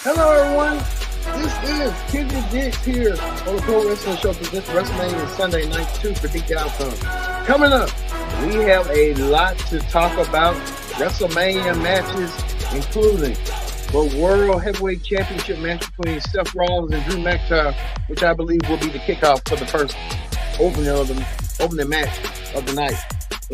Hello, everyone. This is Kendrick Dix here on the Pro Wrestling Show for this WrestleMania Sunday Night 2 Predict the Outcome. Coming up, we have a lot to talk about. WrestleMania matches, including the World Heavyweight Championship match between Seth Rollins and Drew McIntyre, which I believe will be the kickoff for the first opening match of the night.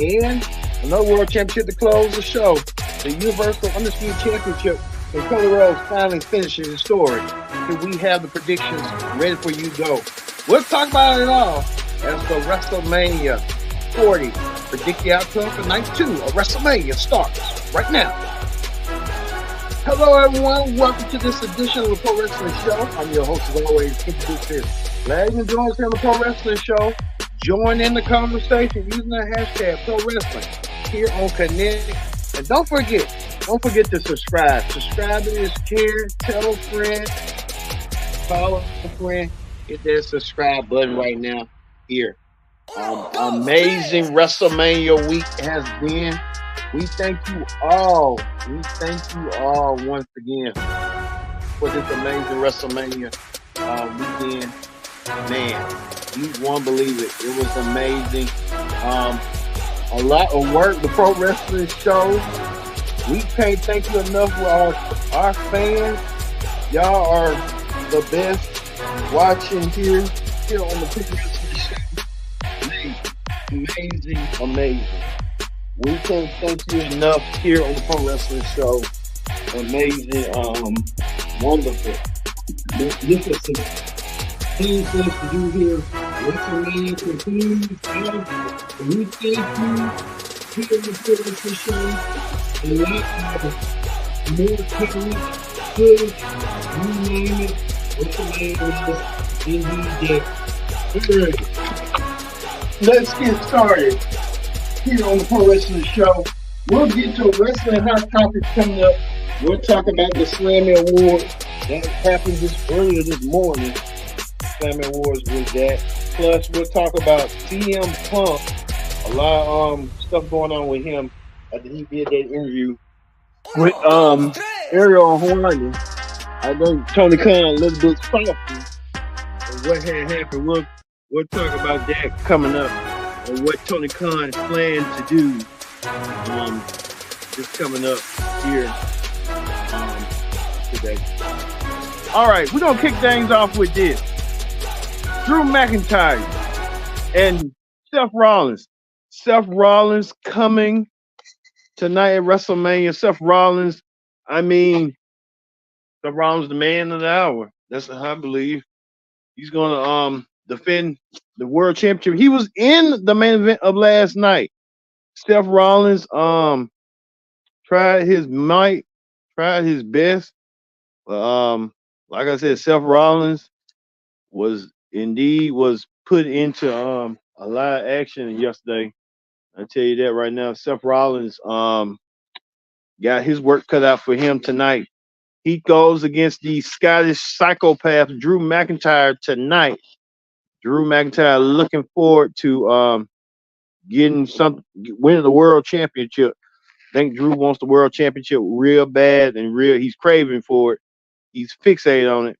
And another World Championship to close the show. The Universal Undisputed Championship. And Cody Rhodes finally finishes his story. And we have the predictions ready for you to go. We'll talk about it all as the WrestleMania 40 Predict the Outcome for Night 2 of WrestleMania starts right now. Hello, everyone. Welcome to this edition of the Pro Wrestling Show. I'm your host, as always, Keith Dixon. Glad you can join us here on the Pro Wrestling Show. Join in the conversation using the hashtag Pro Wrestling here on Connect. And don't forget to subscribe. Subscribe to this, share, tell a friend, follow a friend. Hit that subscribe button right now here. Amazing WrestleMania week has been. We thank you all. Once again for this amazing WrestleMania weekend. Man, you won't believe it. It was amazing. A lot of work. The Pro Wrestling Show. We can't thank you enough for our fans. Y'all are the best watching here on the Pro Wrestling Show. Amazing. We can't thank you enough here on the Pro Wrestling Show. Amazing, wonderful. Look at some things for us to do here. WrestleMania continues. We thank you here on the Pro Wrestling Show. A lot of more coverage, good, you name it, WrestleMania indeed. Let's get started here on the Pro Wrestling Show. We'll get to wrestling hot topics coming up. We'll talk about the Slammy Award that happened earlier this morning. Slammy Awards was that. Plus, we'll talk about CM Punk. A lot of stuff going on with him after he did that interview with Ariel Horny. I know Tony Khan a little bit salty and what had happened. We'll talk about that coming up and what Tony Khan plans to do just coming up here today. All right, we're going to kick things off with this. Drew McIntyre and Seth Rollins. Seth Rollins coming tonight at WrestleMania. Seth Rollins, the man of the hour. That's what I believe. He's going to defend the world championship. He was in the main event of last night. Seth Rollins tried his might, tried his best. Like I said, Seth Rollins was put into a lot of action yesterday. I tell you that right now. Seth Rollins got his work cut out for him tonight. He goes against the Scottish psychopath Drew McIntyre tonight. Drew McIntyre looking forward to winning the world championship. I think Drew wants the world championship real bad and he's craving for it. He's fixated on it.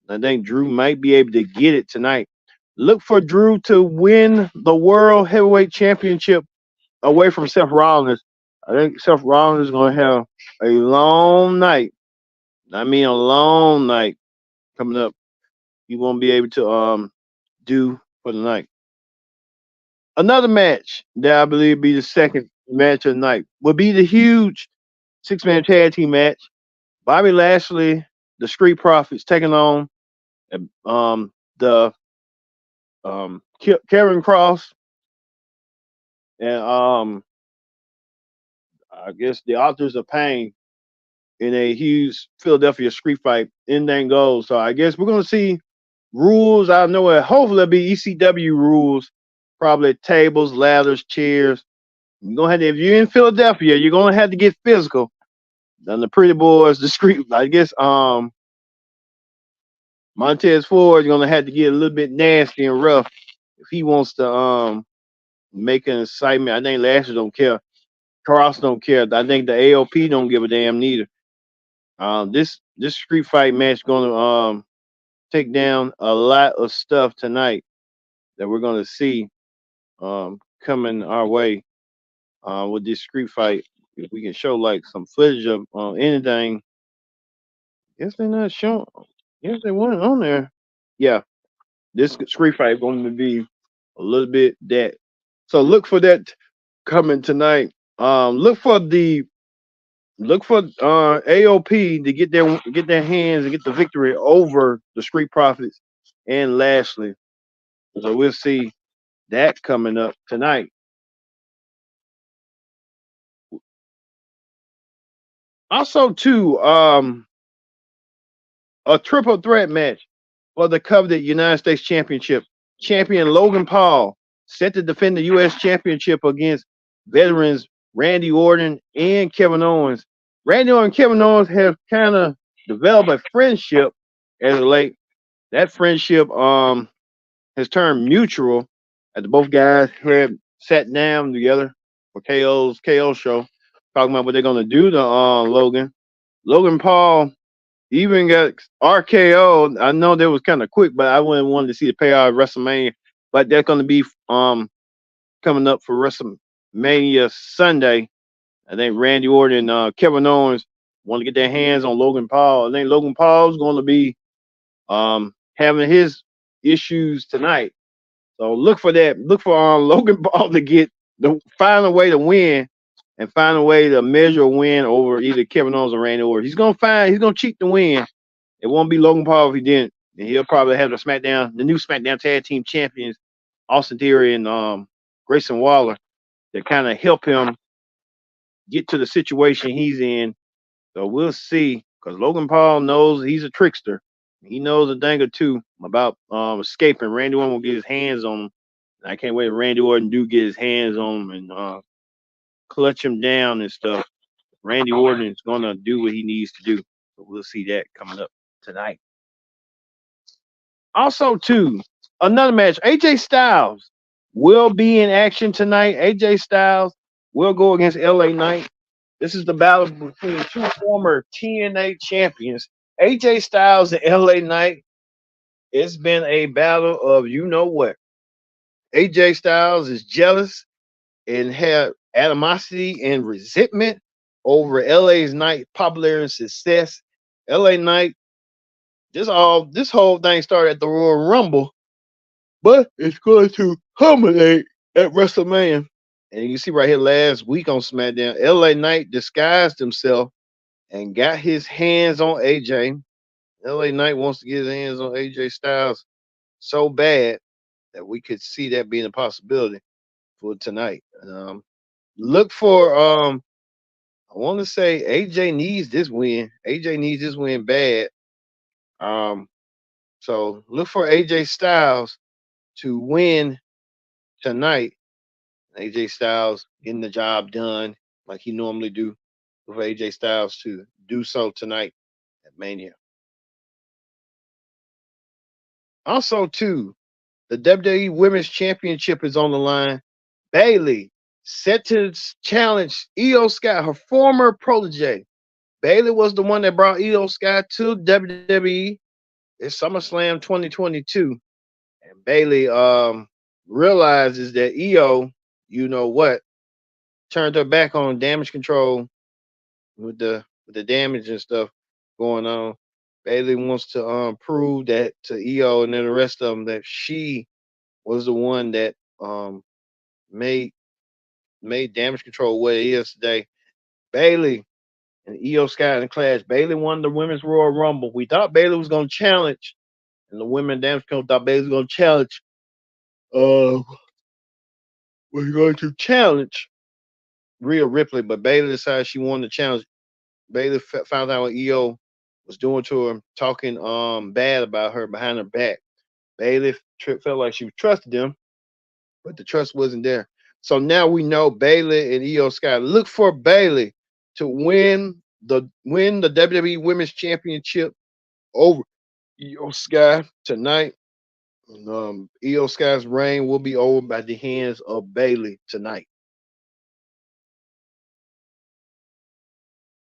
I think Drew might be able to get it tonight. Look for Drew to win the world heavyweight championship away from Seth Rollins. I think Seth Rollins is going to have a long night. A long night coming up. He won't be able to do for the night. Another match that I believe will be the second match of the night will be the huge 6-man tag team match. Bobby Lashley, the Street Profits, taking on the Karen Cross and I guess the Authors of Pain in a huge Philadelphia street fight. Anything goes. So I guess we're gonna see rules. I know it. Hopefully it'll be ECW rules. Probably tables, ladders, chairs. You're gonna have to, if you're in Philadelphia, you're gonna have to get physical. Then the Pretty Boys, the street, I guess Montez Ford is gonna have to get a little bit nasty and rough if he wants to make an excitement. I think Lashley don't care. Cross don't care. I think the AOP don't give a damn neither. This street fight match gonna take down a lot of stuff tonight that we're gonna see coming our way with this street fight. If we can show like some footage of anything, guess they're not showing. Guess they weren't on there. Yeah, this street fight going to be a little bit that. So look for that coming tonight. Look for AOP to get their hands and get the victory over the Street Profits and Lashley. So we'll see that coming up tonight. Also, too, a triple threat match for the coveted United States Championship. Champion Logan Paul set to defend the U.S. Championship against veterans Randy Orton and Kevin Owens. Randy Orton and Kevin Owens have kind of developed a friendship as of late. That friendship has turned mutual as both guys had sat down together for KO's KO show, talking about what they're gonna do to Logan. Logan Paul even got RKO. I know that was kind of quick, but I wouldn't want to see the payout of WrestleMania. But that's gonna be coming up for WrestleMania Sunday. I think Randy Orton and Kevin Owens want to get their hands on Logan Paul. I think Logan Paul's going to be having his issues tonight. So look for that. Look for Logan Paul to find a way to win and find a way to measure a win over either Kevin Owens or Randy Orton. He's gonna cheat the win. It won't be Logan Paul if he didn't. And he'll probably have the new SmackDown Tag Team Champions, Austin Theory and Grayson Waller, to kind of help him get to the situation he's in. So we'll see. Because Logan Paul knows he's a trickster. He knows a thing or two about escaping. Randy Orton will get his hands on him. I can't wait. Randy Orton do get his hands on him and clutch him down and stuff. Randy Orton is gonna do what he needs to do. So we'll see that coming up tonight. Also, too, another match. AJ Styles will be in action tonight. AJ Styles will go against LA Knight. This is the battle between two former TNA champions, AJ Styles and LA Knight. It's been a battle of you know what. AJ Styles is jealous and have animosity and resentment over LA's Knight popularity and success. LA Knight, this whole thing started at the Royal Rumble, but it's going to culminate at WrestleMania. And you can see right here last week on SmackDown, LA Knight disguised himself and got his hands on AJ. LA Knight wants to get his hands on AJ Styles so bad that we could see that being a possibility for tonight. Look for I want to say AJ needs this win. AJ needs this win bad. So look for AJ Styles to win tonight. AJ Styles getting the job done like he normally do. Look for AJ Styles to do so tonight at Mania. Also, too, the WWE Women's Championship is on the line. Bayley set to challenge Io Sky, her former protege. Bayley was the one that brought Io Sky to WWE. It's SummerSlam 2022. And Bayley realizes that Io, you know what, turned her back on Damage Control with the damage and stuff going on. Bayley wants to prove that to Io and then the rest of them that she was the one that made Damage Control what it is today. Bayley and Io Sky in the clash. Bayley won the Women's Royal Rumble. We thought Bayley was going to challenge, and the women Damage Control thought Bayley was going to challenge. Was going to challenge Rhea Ripley, but Bayley decided she wanted to challenge. Bayley found out what Io was doing to her, talking bad about her behind her back. Bayley felt like she trusted them, but the trust wasn't there. So now we know Bayley and Io Sky. Look for Bayley to win the WWE Women's Championship over Io Sky tonight. Io Sky's reign will be over by the hands of Bayley tonight.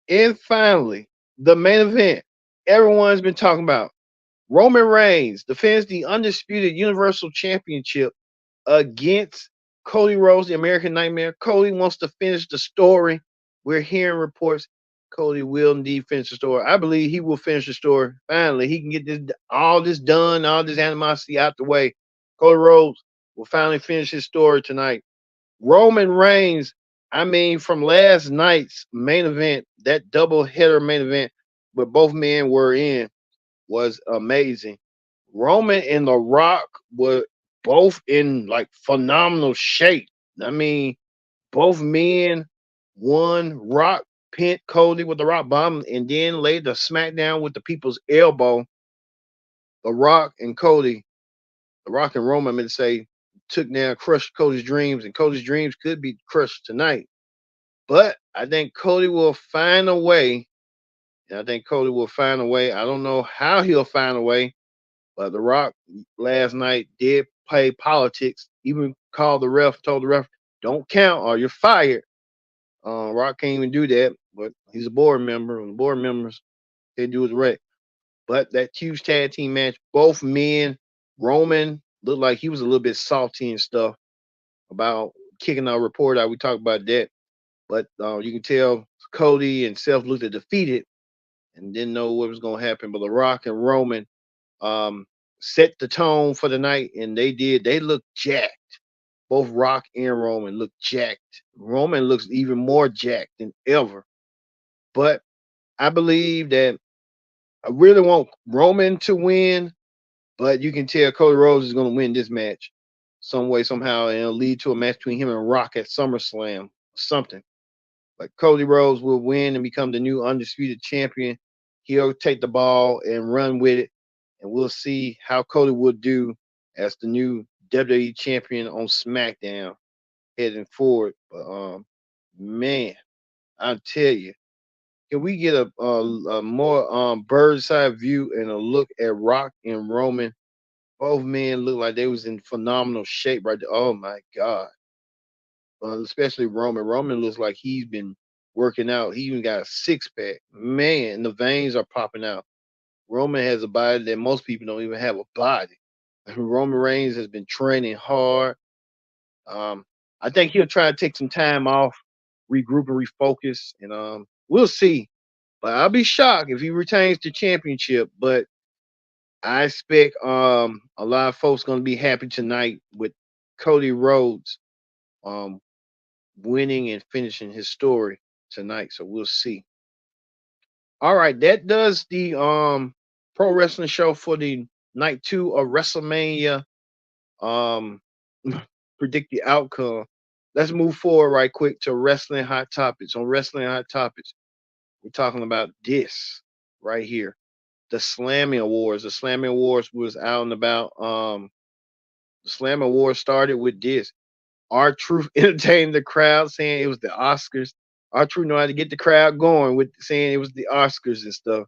And finally, The main event everyone's been talking about. Roman Reigns defends the undisputed Universal Championship against Cody Rhodes, the American Nightmare. Cody wants to finish the story. We're hearing reports Cody will indeed finish the story. I believe he will finish the story. Finally, he can get this done, all this animosity out the way. Cody Rhodes will finally finish his story tonight. Roman Reigns, I mean, from last night's main event, that double header main event, where both men were in, was amazing. Roman and The Rock were both in like phenomenal shape. I mean, both men won. Rock pinned Cody with the Rock bomb and then laid the smackdown with the people's elbow. The Rock and Cody, The Rock and Roman, I meant to say, took down, crushed Cody's dreams, and Cody's dreams could be crushed tonight. But I think Cody will find a way. And I think Cody will find a way. I don't know how he'll find a way. But The Rock last night did play politics. Even called the ref, told the ref, "Don't count or you're fired." Rock can't even do that, but he's a board member, and the board members they do his right. But that huge tag team match, both men, Roman looked like he was a little bit salty and stuff about kicking our report out. We talked about that, but you can tell Cody and Seth looked defeated and didn't know what was going to happen. But The Rock and Roman um, set the tone for the night, and they did. They looked jacked. Both Rock and Roman look jacked. Roman looks even more jacked than ever. But I believe that I really want Roman to win, but you can tell Cody Rhodes is going to win this match some way, somehow, and it'll lead to a match between him and Rock at SummerSlam or something. But Cody Rhodes will win and become the new undisputed champion. He'll take the ball and run with it, and we'll see how Cody will do as the new WWE champion on SmackDown heading forward. But man, I tell you, can we get a more bird's eye view and a look at Rock and Roman? Both men look like they was in phenomenal shape right there. Oh my God. Especially Roman. Roman looks like he's been working out. He even got a six pack. Man, the veins are popping out. Roman has a body that most people don't even have a body. Roman Reigns has been training hard. Um, I think he'll try to take some time off, regroup and refocus, and we'll see. But I'll be shocked if he retains the championship. But I expect a lot of folks gonna be happy tonight with Cody Rhodes um winning and finishing his story tonight. So we'll see. All right, that does the pro wrestling show for the night two of WrestleMania. Um predict the outcome. Let's move forward right quick to wrestling hot topics. On wrestling hot topics, we're talking about this right here. The Slammy Awards. The Slammy Awards was out and about. The Slammy Awards started with this. Our Truth entertained the crowd saying it was the Oscars. Our Truth know how to get the crowd going with saying it was the Oscars and stuff.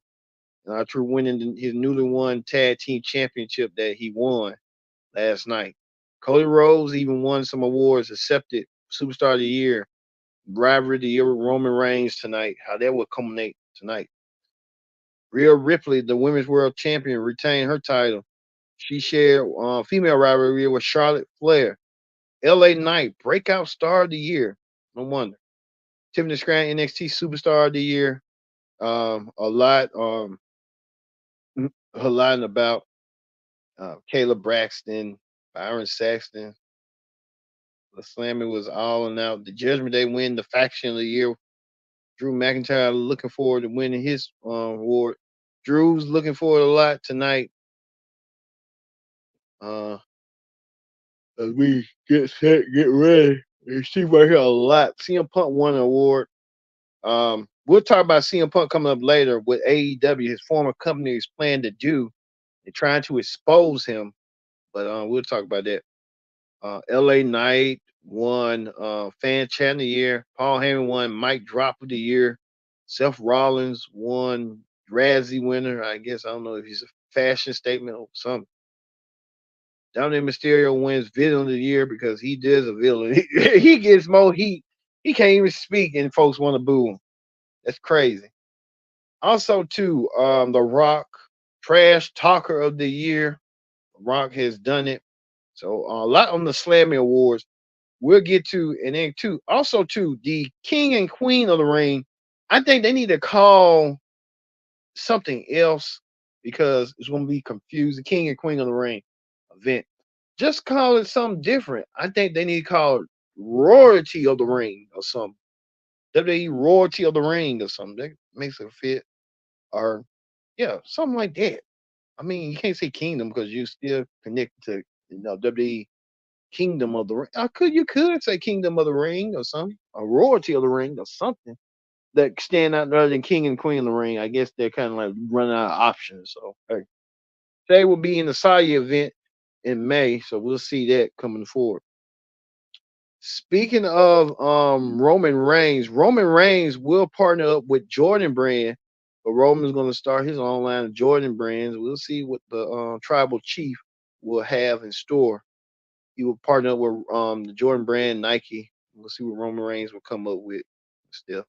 And Our Truth winning his newly won tag team championship that he won last night. Cody Rhodes even won some awards, accepted Superstar of the Year, Rivalry of the Year with Roman Reigns tonight. How that will culminate tonight. Rhea Ripley, the Women's World Champion, retained her title. She shared female rivalry with Charlotte Flair. LA Knight, Breakout Star of the Year. No wonder. Tiffany Stratton, NXT Superstar of the Year. A lot, a lot about Kayla Braxton, Byron Saxton. The Slammy was all and out. The Judgment Day win the Faction of the Year. Drew McIntyre looking forward to winning his award. Drew's looking forward a lot tonight. Uh, as we get set, get ready. You see right here a lot. CM Punk won an award. We'll talk about CM Punk coming up later. What AEW, his former company, is planning to do. They're trying to expose him, but we'll talk about that. LA Knight won Fan Chat of the Year. Paul Heyman won Mike Drop of the Year. Seth Rollins won Razzie winner. I guess I don't know if he's a fashion statement or something. Dominic Mysterio wins Villain of the Year because he does a villain. He gets more heat. He can't even speak, and folks want to boo him. That's crazy. Also, too, The Rock, Trash Talker of the Year. Rock has done it. So a lot on the Slammy Awards. We'll get to, and then too, also too, the King and Queen of the Ring. I think they need to call something else because it's going to be confused. The King and Queen of the Ring event. Just call it something different. I think they need to call it Royalty of the Ring or something. WWE Royalty of the Ring or something. That makes it fit. Or yeah, something like that. I mean, you can't say Kingdom because you still connected to WWE Kingdom of the Ring. You could say Kingdom of the Ring or something, or Royalty of the Ring or something that stand out rather than King and Queen of the Ring. I guess they're kind of like running out of options. So hey, they will be in the Saya event in May, so we'll see that coming forward. Speaking of Roman Reigns will partner up with Jordan Brand, but Roman's going to start his own line of Jordan brands. We'll see what the tribal chief will have in store. He will partner up with the Jordan Brand, Nike. We'll see what Roman Reigns will come up with. Still,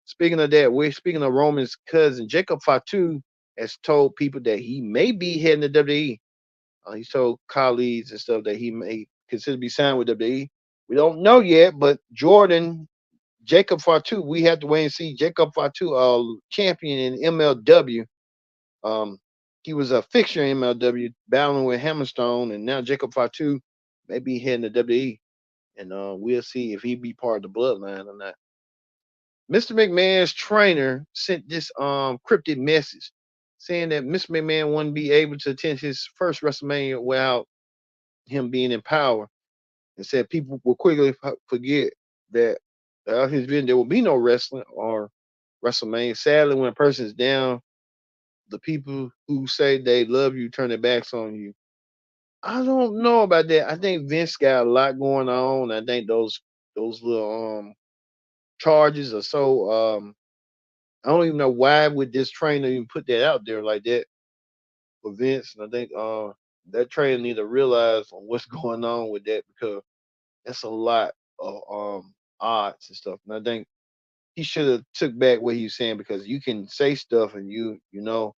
speaking of that, we're speaking of Roman's cousin Jacob Fatu has told people that he may be heading to WWE. He's told colleagues and stuff that he may consider be signed with WWE. We don't know yet, but Jacob Fatu, we have to wait and see. Jacob Fatu, champion in MLW. Um, he was a fixture in MLW, battling with Hammerstone, and now Jacob Fatu may be heading to WWE, and we'll see if he be part of the bloodline or not. Mr. McMahon's trainer sent this cryptic message saying that Mr. McMahon wouldn't be able to attend his first WrestleMania without him being in power, and said people will quickly forget that without his vision there will be no wrestling or WrestleMania. Sadly, when a person is down, the people who say they love you turn their backs on you. I don't know about that. I think Vince got a lot going on. I think those little charges are so I don't even know why would this trainer even put that out there like that for Vince. And I think that trainer need to realize on what's going on with that because that's a lot of odds and stuff. And I think he should have took back what he was saying because you can say stuff and you know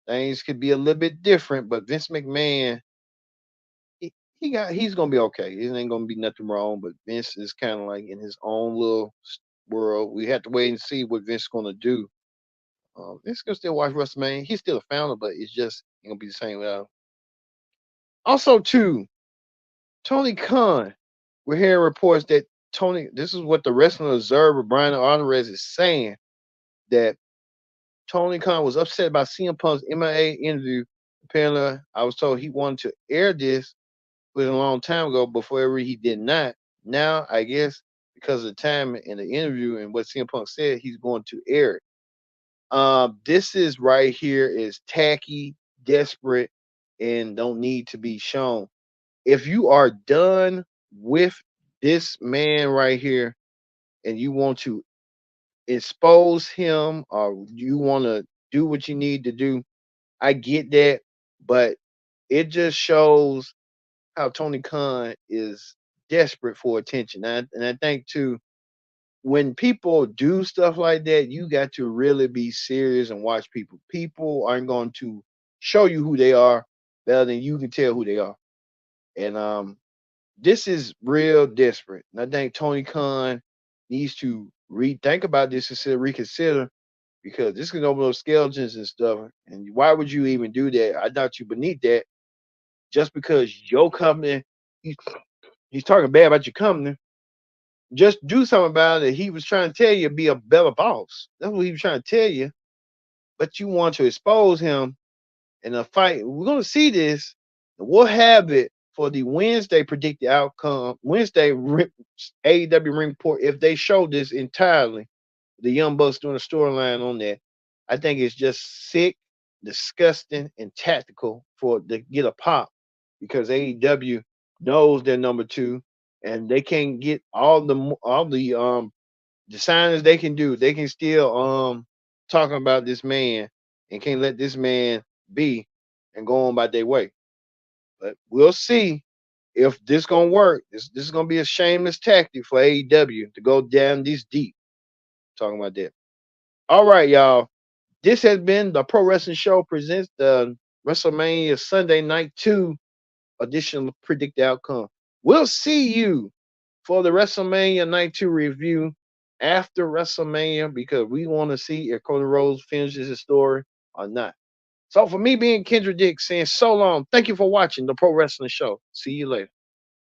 things could be a little bit different. But Vince McMahon, he's gonna be okay. It ain't gonna be nothing wrong. But Vince is kind of like in his own little world. We have to wait and see what Vince is gonna do. Vince can still watch WrestleMania. He's still a founder, but it's just ain't gonna be the same without him. Also, too, Tony Khan. We're hearing reports that Tony. This is what the Wrestling Observer Brian Alvarez is saying that Tony Khan was upset about CM Punk's MIA interview. Apparently, I was told he wanted to air this a long time ago. Before he did not. Now, I guess because of the time in the interview and what CM Punk said, he's going to air it. This is right here is tacky, desperate, and don't need to be shown. If you are done with this man right here and you want to expose him or you want to do what you need to do, I get that, but it just shows how Tony Khan is desperate for attention. And I think too, when people do stuff like that, you got to really be serious and watch people. People aren't going to show you who they are better than you can tell who they are. And this is real desperate. And I think Tony Khan needs to rethink about this and reconsider because this can open up skeletons and stuff. And why would you even do that? I doubt you beneath that just because your company, he's, he's talking bad about your company. Just do something about it. He was trying to tell you be a better boss. That's what he was trying to tell you. But you want to expose him in a fight. We're going to see this. We'll have it for the Wednesday predicted outcome. Wednesday AEW Ring Report. If they show this entirely, the Young Bucks doing a storyline on that. I think it's just sick, disgusting, and tactical for to get a pop because AEW knows they're number two and they can't get all the signings they can do. They can still talking about this man and can't let this man be and go on by their way. But we'll see if this gonna work. This is gonna be a shameless tactic for AEW to go down this deep. Talking about that. All right, y'all. This has been the Pro Wrestling Show presents the WrestleMania Sunday Night 2 edition of Predict the Outcome. We'll see you for the WrestleMania Night 2 review after WrestleMania because we want to see if Cody Rhodes finishes his story or not. So for me being Kendra Dick saying so long, thank you for watching the Pro Wrestling Show. See you later.